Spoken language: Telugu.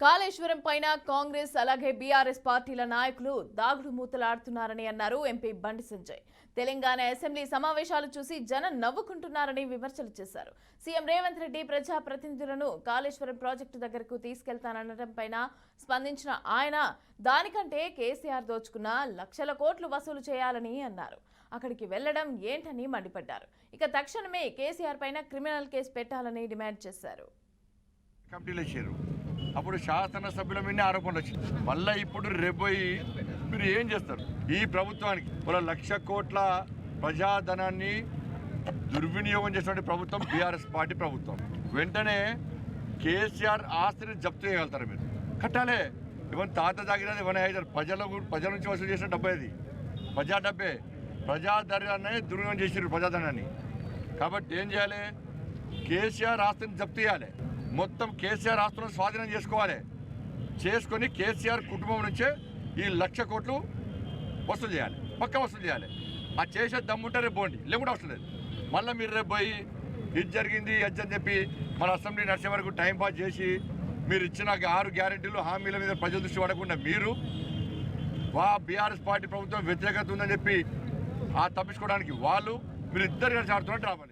కాళేశ్వరం పైన కాంగ్రెస్ అలాగే బీఆర్ఎస్ పార్టీల నాయకులు దాగుడు మూతలాడుతున్నారని అన్నారు ఎంపీ బండి సంజయ్. తెలంగాణ అసెంబ్లీ సమావేశాలు చూసి జనం నవ్వుకుంటున్నారని విమర్శలు చేశారు. సీఎం రేవంత్ రెడ్డి ప్రజా ప్రతినిధులను కాళేశ్వరం ప్రాజెక్టు దగ్గరకు తీసుకెళ్తాననడంపై స్పందించిన ఆయన దానికంటే కేసీఆర్ దోచుకున్న లక్షల కోట్లు వసూలు చేయాలని అన్నారు. అక్కడికి వెళ్లడం ఏంటని మండిపడ్డారు. ఇక తక్షణమే కేసీఆర్ పైన క్రిమినల్ కేసు పెట్టాలని డిమాండ్ చేశారు. అప్పుడు శాసనసభ్యుల మీద ఆరోపణలు వచ్చింది. మళ్ళీ ఇప్పుడు రేపోయి మీరు ఏం చేస్తారు? ఈ ప్రభుత్వానికి 1,00,000 కోట్ల ప్రజాధనాన్ని దుర్వినియోగం చేసినటువంటి ప్రభుత్వం బీఆర్ఎస్ పార్టీ ప్రభుత్వం. వెంటనే కేసీఆర్ ఆస్తిని జప్తు చేయగలుగుతారు. మీరు కట్టాలే. ఇవన్నీ తాత తాగినది ఇవన్నీ అయితే ప్రజల నుంచి వసూలు చేసిన డబ్బే. అది ప్రజా డబ్బే. ప్రజాధనాన్ని దుర్వినియోగం చేసారు ప్రజాధనాన్ని. కాబట్టి ఏం చేయాలి? కేసీఆర్ ఆస్తిని జప్తు చేయాలి. మొత్తం కేసీఆర్ ఆస్తులను స్వాధీనం చేసుకొని కేసీఆర్ కుటుంబం నుంచే ఈ 1,00,000 కోట్లు వసూలు చేయాలి. పక్క వసూలు చేయాలి. ఆ చేసే దమ్ముంటే రేపు పోండి, లేకుండా అవసరం లేదు. మళ్ళీ మీరు రేపు పోయి ఇది జరిగింది అని చెప్పి మన అసెంబ్లీ నడిచే వరకు టైంపాస్ చేసి మీరు ఇచ్చిన 6 గ్యారెంటీలు హామీల మీద ప్రజల దృష్టి పడకుండా మీరు బీఆర్ఎస్ పార్టీ ప్రభుత్వం వ్యతిరేకత ఉందని చెప్పి తప్పించుకోవడానికి మీరు ఇద్దరు కలిసి ఆడుతున్నట్టు రావాలి.